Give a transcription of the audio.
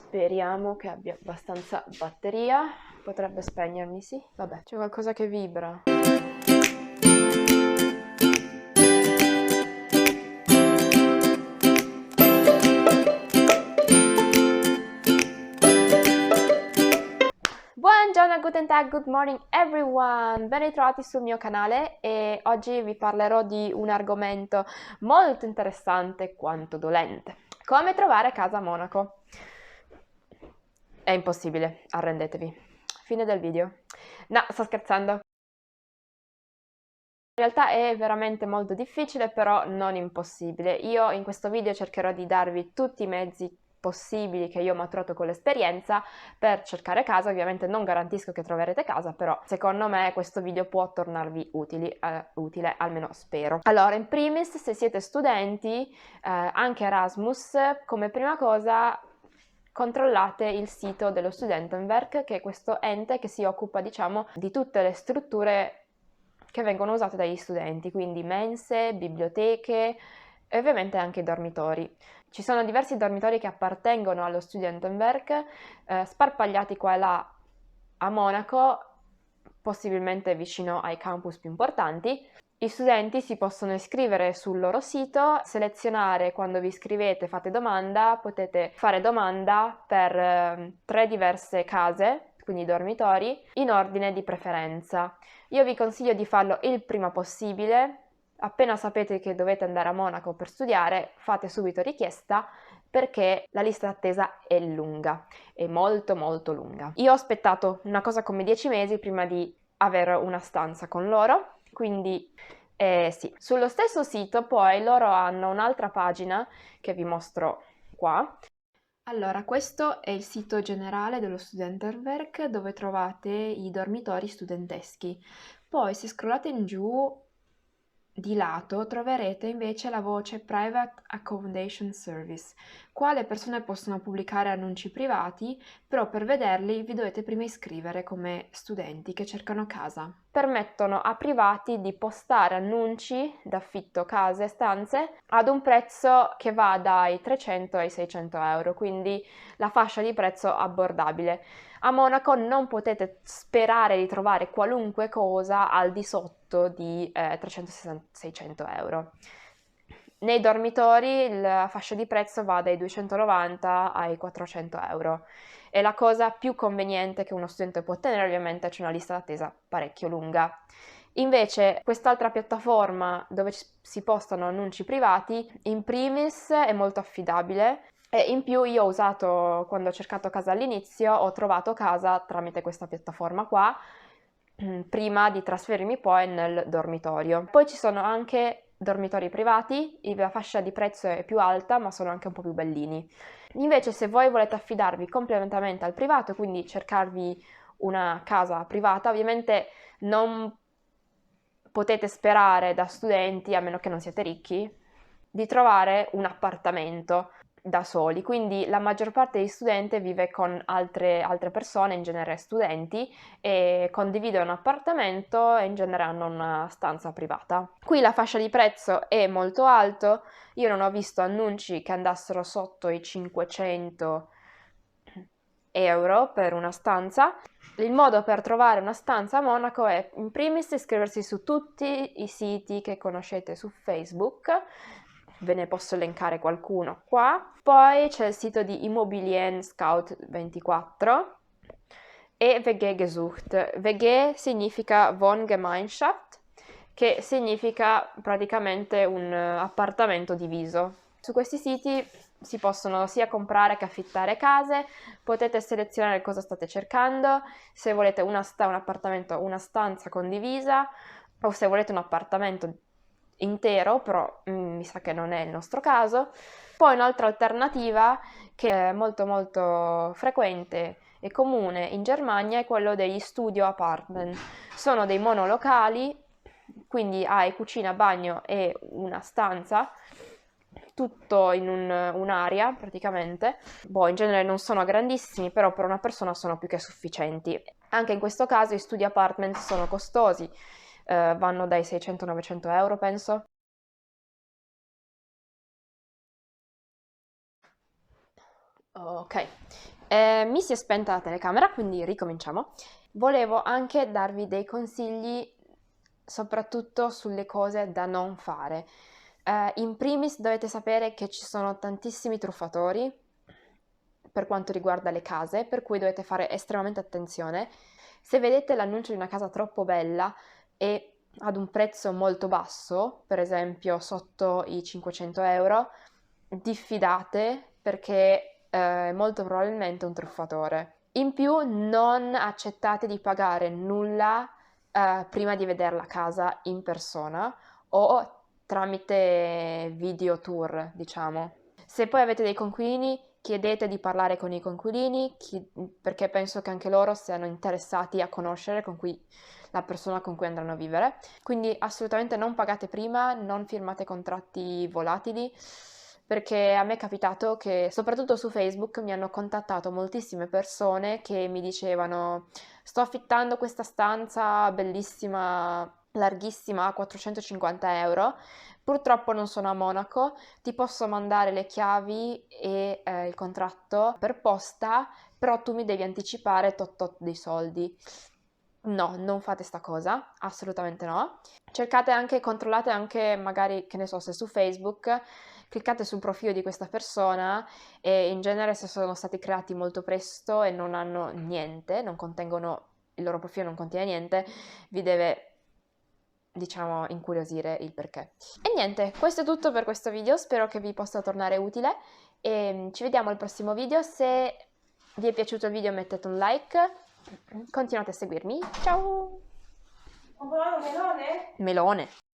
Speriamo che abbia abbastanza batteria. Potrebbe spegnermi, sì? Vabbè, c'è qualcosa che vibra. Buongiorno, guten Tag, good morning everyone! Ben ritrovati sul mio canale e oggi vi parlerò di un argomento molto interessante quanto dolente. Come trovare casa a Monaco. È impossibile, arrendetevi. Fine del video. No, sto scherzando. In realtà è veramente molto difficile, però non impossibile. Io in questo video cercherò di darvi tutti i mezzi possibili che io ho maturato con l'esperienza per cercare casa. Ovviamente non garantisco che troverete casa, però secondo me questo video può tornarvi utile, almeno spero. Allora, in primis, se siete studenti, anche Erasmus, come prima cosa controllate il sito dello Studentenwerk, che è questo ente che si occupa, diciamo, di tutte le strutture che vengono usate dagli studenti, quindi mense, biblioteche e ovviamente anche i dormitori. Ci sono diversi dormitori che appartengono allo Studentenwerk, sparpagliati qua e là a Monaco, possibilmente vicino ai campus più importanti. Gli studenti si possono iscrivere sul loro sito, selezionare quando vi iscrivete, fate domanda, potete fare domanda per 3 diverse case, quindi dormitori, in ordine di preferenza. Io vi consiglio di farlo il prima possibile. Appena sapete che dovete andare a Monaco per studiare, fate subito richiesta perché la lista d'attesa è lunga, è molto molto lunga. Io ho aspettato una cosa come 10 mesi prima di avere una stanza con loro, quindi sì. Sullo stesso sito poi loro hanno un'altra pagina che vi mostro qua. Allora, questo è il sito generale dello Studentenwerk dove trovate i dormitori studenteschi. Poi se scrollate in giù di lato troverete invece la voce Private Accommodation Service. Qua le persone possono pubblicare annunci privati, però per vederli vi dovete prima iscrivere come studenti che cercano casa. Permettono a privati di postare annunci d'affitto case, stanze, ad un prezzo che va dai 300 ai 600 euro, quindi la fascia di prezzo abbordabile. A Monaco non potete sperare di trovare qualunque cosa al di sotto di 300-600 euro. Nei dormitori la fascia di prezzo va dai 290 ai 400 euro. È la cosa più conveniente che uno studente può ottenere, ovviamente c'è una lista d'attesa parecchio lunga. Invece quest'altra piattaforma dove si postano annunci privati, in primis è molto affidabile e in più io ho usato, quando ho cercato casa all'inizio, ho trovato casa tramite questa piattaforma qua, prima di trasferirmi poi nel dormitorio. Poi ci sono anche dormitori privati, la fascia di prezzo è più alta ma sono anche un po' più bellini. Invece se voi volete affidarvi completamente al privato, quindi cercarvi una casa privata, ovviamente non potete sperare da studenti, a meno che non siete ricchi, di trovare un appartamento da soli, quindi la maggior parte degli studenti vive con altre persone, in genere studenti, e condividono un appartamento e in genere hanno una stanza privata. Qui la fascia di prezzo è molto alto, io non ho visto annunci che andassero sotto i 500 euro per una stanza. Il modo per trovare una stanza a Monaco è in primis iscriversi su tutti i siti che conoscete su Facebook, ve ne posso elencare qualcuno qua. Poi c'è il sito di Immobilien Scout 24 e WG Gesucht. WG significa Wohngemeinschaft, che significa praticamente un appartamento diviso. Su questi siti si possono sia comprare che affittare case, potete selezionare cosa state cercando, se volete un appartamento, una stanza condivisa, o se volete un appartamento intero, però mi sa che non è il nostro caso. Poi un'altra alternativa che è molto molto frequente e comune in Germania è quello degli studio apartment. Sono dei monolocali, quindi hai cucina, bagno e una stanza, tutto in un'area praticamente. In genere non sono grandissimi, però per una persona sono più che sufficienti. Anche in questo caso i studio apartment sono costosi, vanno dai 600-900 euro, penso. Ok, Mi si è spenta la telecamera, quindi ricominciamo. Volevo anche darvi dei consigli, soprattutto sulle cose da non fare. In primis dovete sapere che ci sono tantissimi truffatori per quanto riguarda le case, per cui dovete fare estremamente attenzione. Se vedete l'annuncio di una casa troppo bella e ad un prezzo molto basso, per esempio sotto i 500 euro, diffidate perché molto probabilmente è un truffatore. In più non accettate di pagare nulla prima di vedere la casa in persona o tramite video tour, diciamo. Se poi avete dei coinquilini, chiedete di parlare con i coinquilini, perché penso che anche loro siano interessati a conoscere la persona con cui andranno a vivere. Quindi assolutamente non pagate prima, non firmate contratti volatili, perché a me è capitato che, soprattutto su Facebook, mi hanno contattato moltissime persone che mi dicevano: sto affittando questa stanza bellissima, larghissima, a 450 euro. Purtroppo non sono a Monaco, ti posso mandare le chiavi e il contratto per posta, però tu mi devi anticipare tot dei soldi. No, non fate sta cosa, assolutamente no. Controllate anche magari, che ne so, se su Facebook cliccate sul profilo di questa persona e in genere se sono stati creati molto presto e non hanno niente, non contengono, il loro profilo non contiene niente, vi deve, diciamo, incuriosire il perché. E niente, questo è tutto per questo video, spero che vi possa tornare utile e ci vediamo al prossimo video. Se vi è piaciuto il video mettete un like, continuate a seguirmi, ciao! Ho provato melone? Melone!